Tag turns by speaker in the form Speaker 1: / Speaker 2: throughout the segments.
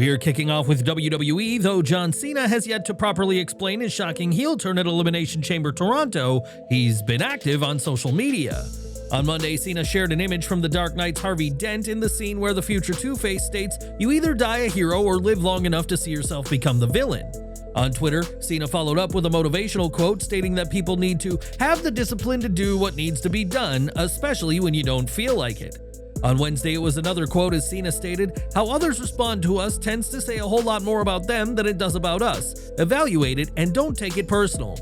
Speaker 1: We're kicking off with WWE, though John Cena has yet to properly explain his shocking heel turn at Elimination Chamber Toronto. He's been active on social media. On Monday, Cena shared an image from The Dark Knight's Harvey Dent in the scene where the future Two-Face states, "You either die a hero or live long enough to see yourself become the villain." On Twitter, Cena followed up with a motivational quote stating that people need to have the discipline to do what needs to be done, especially when you don't feel like it. On Wednesday, it was another quote as Cena stated, "How others respond to us tends to say a whole lot more about them than it does about us. Evaluate it and don't take it personal."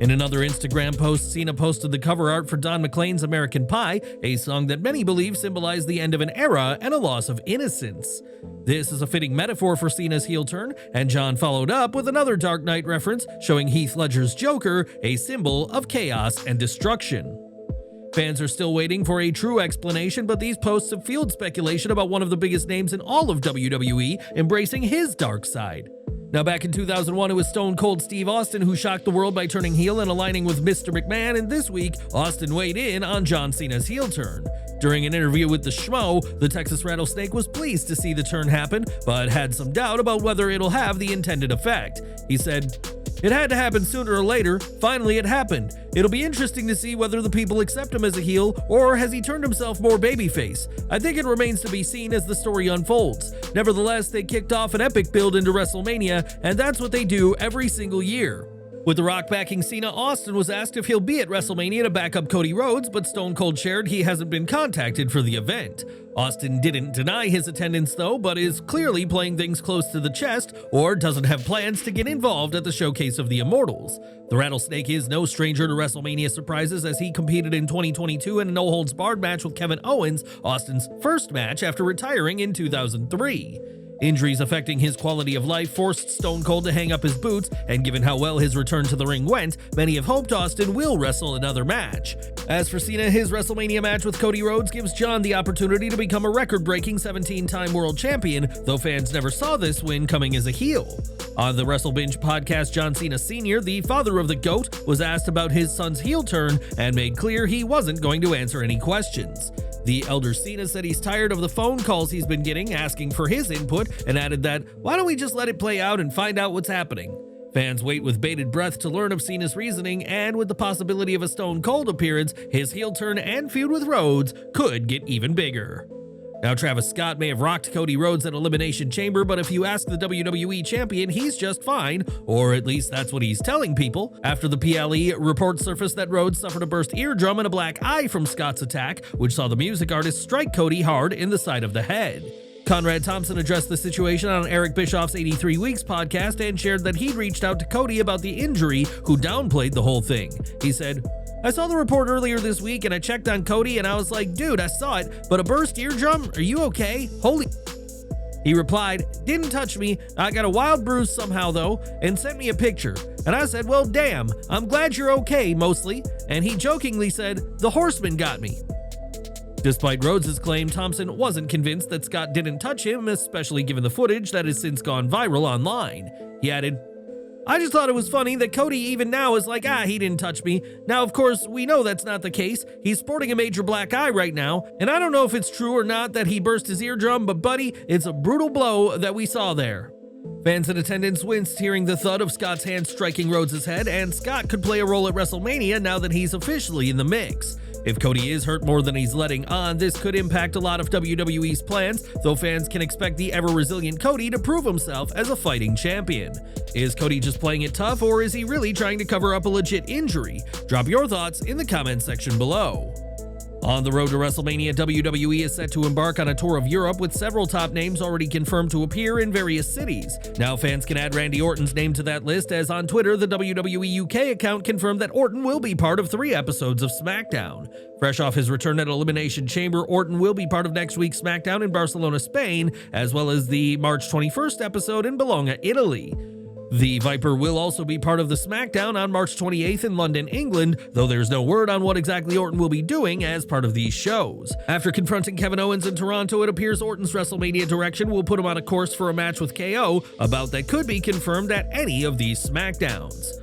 Speaker 1: In another Instagram post, Cena posted the cover art for Don McLean's American Pie, a song that many believe symbolized the end of an era and a loss of innocence. This is a fitting metaphor for Cena's heel turn, and John followed up with another Dark Knight reference showing Heath Ledger's Joker, a symbol of chaos and destruction. Fans are still waiting for a true explanation, but these posts have fueled speculation about one of the biggest names in all of WWE embracing his dark side. Now, back in 2001, it was Stone Cold Steve Austin who shocked the world by turning heel and aligning with Mr. McMahon, and this week, Austin weighed in on John Cena's heel turn. During an interview with The Schmo, the Texas Rattlesnake was pleased to see the turn happen, but had some doubt about whether it'll have the intended effect. He said, "It had to happen sooner or later. Finally, it happened. It'll be interesting to see whether the people accept him as a heel, or has he turned himself more babyface. I think it remains to be seen as the story unfolds. Nevertheless, they kicked off an epic build into WrestleMania, and that's what they do every single year." With The Rock backing Cena, Austin was asked if he'll be at WrestleMania to back up Cody Rhodes, but Stone Cold shared he hasn't been contacted for the event. Austin didn't deny his attendance though, but is clearly playing things close to the chest or doesn't have plans to get involved at the Showcase of the Immortals. The Rattlesnake is no stranger to WrestleMania surprises as he competed in 2022 in a no-holds-barred match with Kevin Owens, Austin's first match after retiring in 2003. Injuries affecting his quality of life forced Stone Cold to hang up his boots, and given how well his return to the ring went, many have hoped Austin will wrestle another match. As for Cena, his WrestleMania match with Cody Rhodes gives John the opportunity to become a record-breaking 17-time world champion, though fans never saw this win coming as a heel. On the WrestleBinge podcast, John Cena Sr., the father of the GOAT, was asked about his son's heel turn and made clear he wasn't going to answer any questions. The elder Cena said he's tired of the phone calls he's been getting asking for his input and added that, "Why don't we just let it play out and find out what's happening?" Fans wait with bated breath to learn of Cena's reasoning, and with the possibility of a Stone Cold appearance, his heel turn and feud with Rhodes could get even bigger. Now, Travis Scott may have rocked Cody Rhodes at Elimination Chamber, but if you ask the WWE champion, he's just fine, or at least that's what he's telling people. After the PLE, reports surfaced that Rhodes suffered a burst eardrum and a black eye from Scott's attack, which saw the music artist strike Cody hard in the side of the head. Conrad Thompson addressed the situation on Eric Bischoff's 83 Weeks podcast and shared that he'd reached out to Cody about the injury, who downplayed the whole thing. He said, "I saw the report earlier this week and I checked on Cody and I was like, dude, I saw it, but a burst eardrum? Are you okay? Holy..." He replied, "Didn't touch me, I got a wild bruise somehow though," and sent me a picture. And I said, "Well, damn, I'm glad you're okay, mostly." And he jokingly said, "The Horseman got me." Despite Rhodes' claim, Thompson wasn't convinced that Scott didn't touch him, especially given the footage that has since gone viral online. He added, "I just thought it was funny that Cody even now is like, he didn't touch me. Now, of course, we know that's not the case. He's sporting a major black eye right now, and I don't know if it's true or not that he burst his eardrum, but buddy, it's a brutal blow that we saw there." Fans in attendance winced hearing the thud of Scott's hand striking Rhodes' head, and Scott could play a role at WrestleMania now that he's officially in the mix. If Cody is hurt more than he's letting on, this could impact a lot of WWE's plans, though fans can expect the ever-resilient Cody to prove himself as a fighting champion. Is Cody just playing it tough, or is he really trying to cover up a legit injury? Drop your thoughts in the comments section below. On the road to WrestleMania, WWE is set to embark on a tour of Europe with several top names already confirmed to appear in various cities. Now fans can add Randy Orton's name to that list, as on Twitter, the WWE UK account confirmed that Orton will be part of 3 episodes of SmackDown. Fresh off his return at Elimination Chamber, Orton will be part of next week's SmackDown in Barcelona, Spain, as well as the March 21st episode in Bologna, Italy. The Viper will also be part of the SmackDown on March 28th in London, England, though there's no word on what exactly Orton will be doing as part of these shows. After confronting Kevin Owens in Toronto, it appears Orton's WrestleMania direction will put him on a course for a match with KO, a bout that could be confirmed at any of these SmackDowns.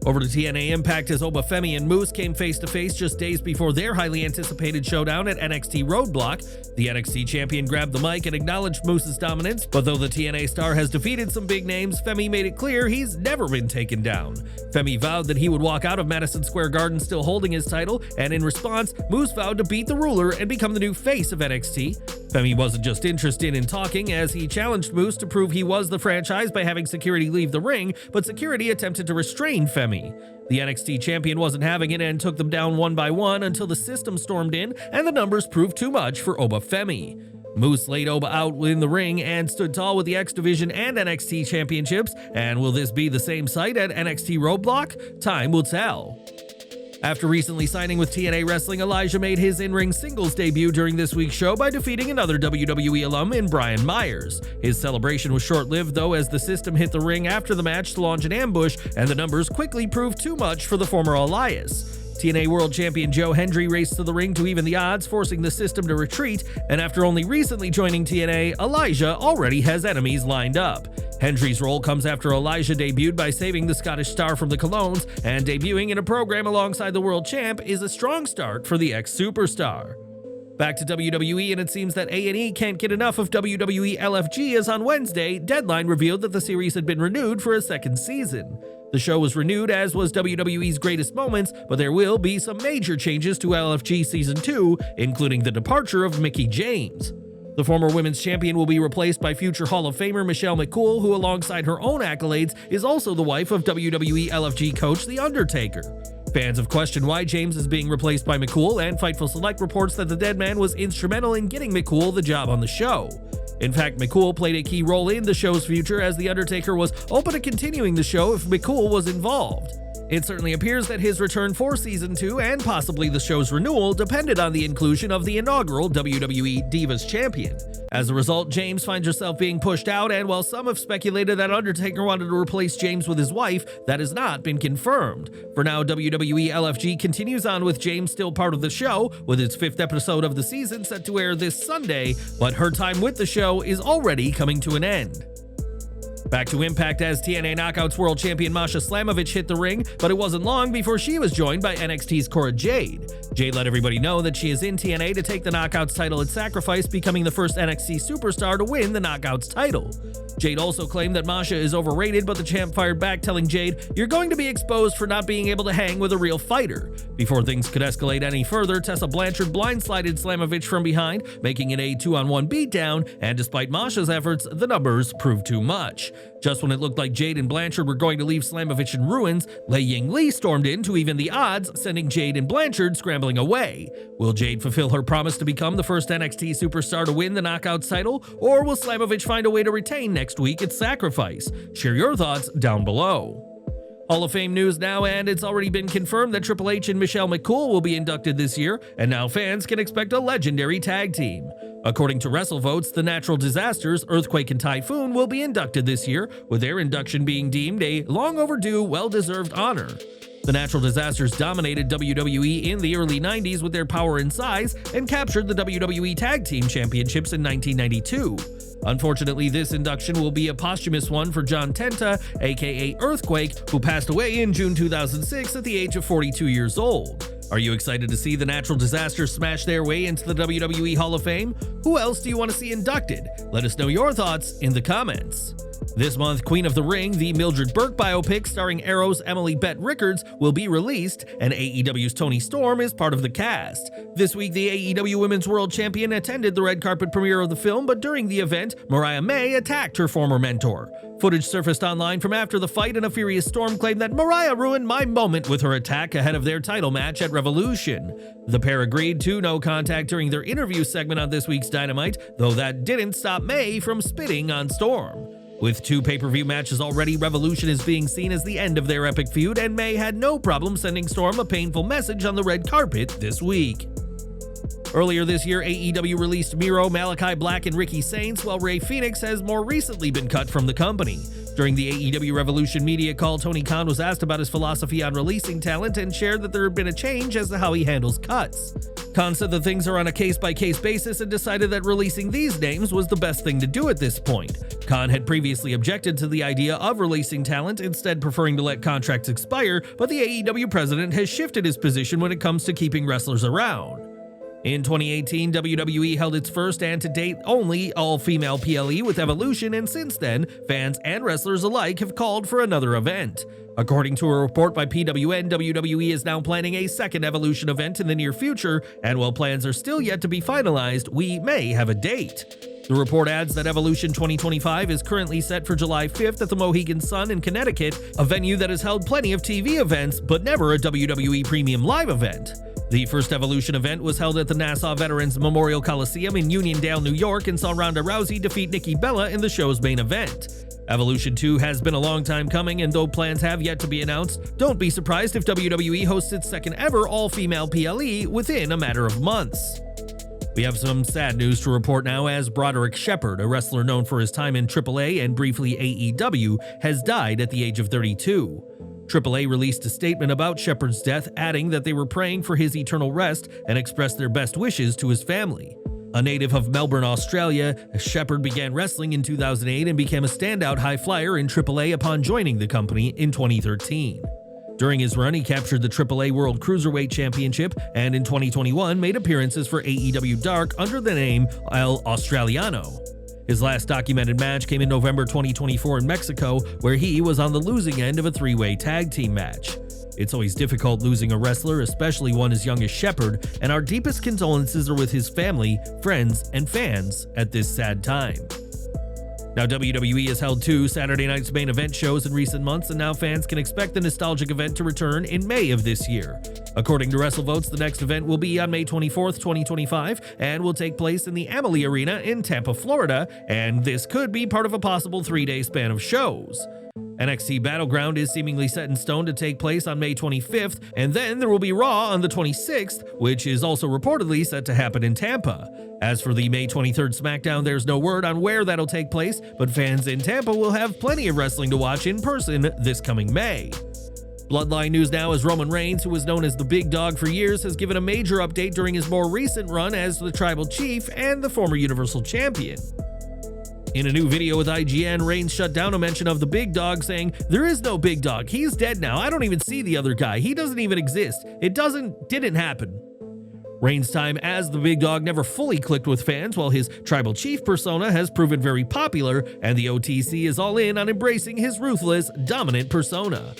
Speaker 1: Over to TNA Impact as Femi and Moose came face-to-face just days before their highly anticipated showdown at NXT Roadblock. The NXT champion grabbed the mic and acknowledged Moose's dominance, but though the TNA star has defeated some big names, Femi made it clear he's never been taken down. Femi vowed that he would walk out of Madison Square Garden still holding his title, and in response, Moose vowed to beat the ruler and become the new face of NXT. Femi wasn't just interested in talking, as he challenged Moose to prove he was the franchise by having security leave the ring, but security attempted to restrain Femi. The NXT champion wasn't having it and took them down one by one until the system stormed in and the numbers proved too much for Femi. Moose laid out in the ring and stood tall with the X Division and NXT championships, and will this be the same sight at NXT Roadblock? Time will tell. After recently signing with TNA Wrestling, Elijah made his in-ring singles debut during this week's show by defeating another WWE alum in Brian Myers. His celebration was short-lived though, as the system hit the ring after the match to launch an ambush, and the numbers quickly proved too much for the former Elias. TNA World Champion Joe Hendry raced to the ring to even the odds, forcing the system to retreat, and after only recently joining TNA, Elijah already has enemies lined up. Hendry's role comes after Elijah debuted by saving the Scottish star from the Colognes, and debuting in a program alongside the world champ is a strong start for the ex-superstar. Back to WWE, and it seems that A&E can't get enough of WWE LFG, as on Wednesday, Deadline revealed that the series had been renewed for a second season. The show was renewed, as was WWE's Greatest Moments, but there will be some major changes to LFG Season 2, including the departure of Mickie James. The former women's champion will be replaced by future Hall of Famer Michelle McCool, who alongside her own accolades is also the wife of WWE LFG coach The Undertaker. Fans have questioned why James is being replaced by McCool, and Fightful Select reports that the dead man was instrumental in getting McCool the job on the show. In fact, McCool played a key role in the show's future, as The Undertaker was open to continuing the show if McCool was involved. It certainly appears that his return for Season 2 and possibly the show's renewal depended on the inclusion of the inaugural WWE Divas Champion. As a result, James finds herself being pushed out, and while some have speculated that Undertaker wanted to replace James with his wife, that has not been confirmed. For now, WWE LFG continues on with James still part of the show, with its 5th episode of the season set to air this Sunday, but her time with the show is already coming to an end. Back to Impact, as TNA Knockouts World Champion Masha Slamovich hit the ring, but it wasn't long before she was joined by NXT's Cora Jade. Jade let everybody know that she is in TNA to take the Knockouts title at Sacrifice, becoming the first NXT superstar to win the Knockouts title. Jade also claimed that Masha is overrated, but the champ fired back, telling Jade, "You're going to be exposed for not being able to hang with a real fighter." Before things could escalate any further, Tessa Blanchard blindsided Slamovich from behind, making it a 2-on-1 beatdown, and despite Masha's efforts, the numbers proved too much. Just when it looked like Jade and Blanchard were going to leave Slamovich in ruins, Lei Ying Lee stormed in to even the odds, sending Jade and Blanchard scrambling away. Will Jade fulfill her promise to become the first NXT superstar to win the Knockouts title, or will Slamovich find a way to retain next week at Sacrifice? Share your thoughts down below. Hall of Fame news now, and it's already been confirmed that Triple H and Michelle McCool will be inducted this year, and now fans can expect a legendary tag team. According to WrestleVotes, the Natural Disasters, Earthquake and Typhoon, will be inducted this year, with their induction being deemed a long overdue, well-deserved honor. The Natural Disasters dominated WWE in the early 90s with their power and size, and captured the WWE Tag Team Championships in 1992. Unfortunately, this induction will be a posthumous one for John Tenta, aka Earthquake, who passed away in June 2006 at the age of 42 years old. Are you excited to see the Natural Disasters smash their way into the WWE Hall of Fame? Who else do you want to see inducted? Let us know your thoughts in the comments. This month, Queen of the Ring, the Mildred Burke biopic starring Arrow's Emily Bett Rickards, will be released, and AEW's Toni Storm is part of the cast. This week, the AEW Women's World Champion attended the red carpet premiere of the film, but during the event, Mariah May attacked her former mentor. Footage surfaced online from after the fight, and a furious Storm claimed that Mariah ruined my moment with her attack ahead of their title match at Revolution. The pair agreed to no contact during their interview segment on this week's Dynamite, though that didn't stop May from spitting on Storm. With 2 pay-per-view matches already, Revolution is being seen as the end of their epic feud, and May had no problem sending Storm a painful message on the red carpet this week. Earlier this year, AEW released Miro, Malakai Black, and Ricky Saints, while Rey Fenix has more recently been cut from the company. During the AEW Revolution media call, Tony Khan was asked about his philosophy on releasing talent and shared that there had been a change as to how he handles cuts. Khan said that things are on a case-by-case basis and decided that releasing these names was the best thing to do at this point. Khan had previously objected to the idea of releasing talent, instead preferring to let contracts expire, but the AEW president has shifted his position when it comes to keeping wrestlers around. In 2018, WWE held its first and to date only all-female PLE with Evolution, and since then, fans and wrestlers alike have called for another event. According to a report by PWN, WWE is now planning a second Evolution event in the near future, and while plans are still yet to be finalized, we may have a date. The report adds that Evolution 2025 is currently set for July 5th at the Mohegan Sun in Connecticut, a venue that has held plenty of TV events, but never a WWE Premium Live event. The first Evolution event was held at the Nassau Veterans Memorial Coliseum in Uniondale, New York, and saw Ronda Rousey defeat Nikki Bella in the show's main event. Evolution 2 has been a long time coming, and though plans have yet to be announced, don't be surprised if WWE hosts its second ever all-female PLE within a matter of months. We have some sad news to report now, as Broderick Shepherd, a wrestler known for his time in AAA and briefly AEW, has died at the age of 32. AAA released a statement about Shepherd's death, adding that they were praying for his eternal rest and expressed their best wishes to his family. A native of Melbourne, Australia, Shepherd began wrestling in 2008 and became a standout high flyer in AAA upon joining the company in 2013. During his run, he captured the AAA World Cruiserweight Championship and in 2021 made appearances for AEW Dark under the name El Australiano. His last documented match came in November 2024 in Mexico, where he was on the losing end of a three-way tag team match. It's always difficult losing a wrestler, especially one as young as Shepherd, and our deepest condolences are with his family, friends, and fans at this sad time. Now, WWE has held 2 Saturday Night's Main Event shows in recent months, and now fans can expect the nostalgic event to return in May of this year. According to WrestleVotes, the next event will be on May 24th, 2025, and will take place in the Amalie Arena in Tampa, Florida, and this could be part of a possible 3-day span of shows. NXT Battleground is seemingly set in stone to take place on May 25th, and then there will be Raw on the 26th, which is also reportedly set to happen in Tampa. As for the May 23rd SmackDown, there's no word on where that'll take place, but fans in Tampa will have plenty of wrestling to watch in person this coming May. Bloodline news now, as Roman Reigns, who was known as the Big Dog for years, has given a major update during his more recent run as the Tribal Chief and the former Universal Champion. In a new video with IGN, Reigns shut down a mention of the Big Dog, saying, "There is no Big Dog. He's dead now. I don't even see the other guy. He doesn't even exist. It didn't happen." Reigns' time as the Big Dog never fully clicked with fans, while his Tribal Chief persona has proven very popular, and the OTC is all in on embracing his ruthless, dominant persona.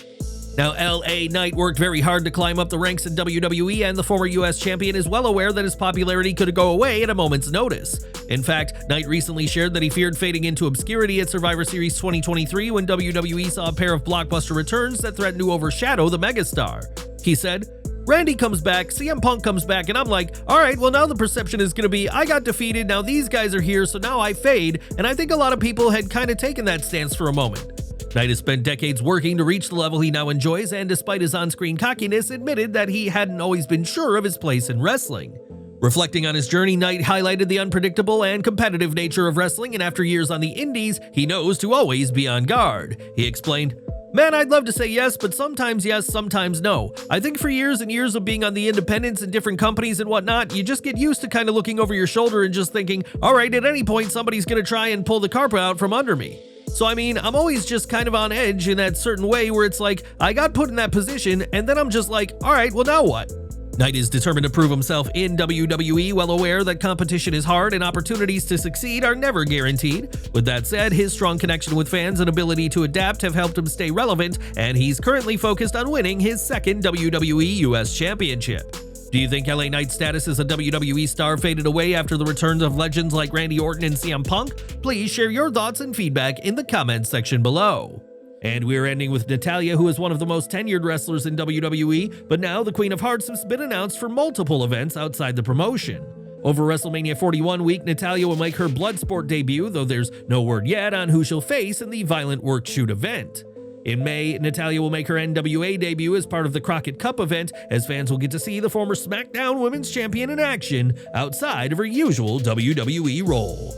Speaker 1: Now, LA Knight worked very hard to climb up the ranks in WWE, and the former US champion is well aware that his popularity could go away at a moment's notice. In fact, Knight recently shared that he feared fading into obscurity at Survivor Series 2023 when WWE saw a pair of blockbuster returns that threatened to overshadow the megastar. He said, "Randy comes back, CM Punk comes back, and I'm like, alright, well now the perception is gonna be, I got defeated, now these guys are here, so now I fade," and I think a lot of people had kind of taken that stance for a moment. Knight has spent decades working to reach the level he now enjoys, and despite his on-screen cockiness, admitted that he hadn't always been sure of his place in wrestling. Reflecting on his journey, Knight highlighted the unpredictable and competitive nature of wrestling, and after years on the indies, he knows to always be on guard. He explained, "Man, I'd love to say yes, but sometimes yes, sometimes no. I think for years and years of being on the independents and different companies and whatnot, you just get used to kind of looking over your shoulder and just thinking, alright, at any point somebody's gonna try and pull the carpet out from under me. So I mean, I'm always just kind of on edge in that certain way where it's like, I got put in that position, and then I'm just like, alright, well now what?" Knight is determined to prove himself in WWE, well aware that competition is hard and opportunities to succeed are never guaranteed. With that said, his strong connection with fans and ability to adapt have helped him stay relevant, and he's currently focused on winning his second WWE US Championship. Do you think LA Knight's status as a WWE star faded away after the returns of legends like Randy Orton and CM Punk? Please share your thoughts and feedback in the comments section below. And we're ending with Natalya, who is one of the most tenured wrestlers in WWE, but now the Queen of Hearts has been announced for multiple events outside the promotion. Over WrestleMania 41 week, Natalya will make her Bloodsport debut, though there's no word yet on who she'll face in the Violent Work Shoot event. In May, Natalya will make her NWA debut as part of the Crockett Cup event, as fans will get to see the former SmackDown Women's Champion in action outside of her usual WWE role.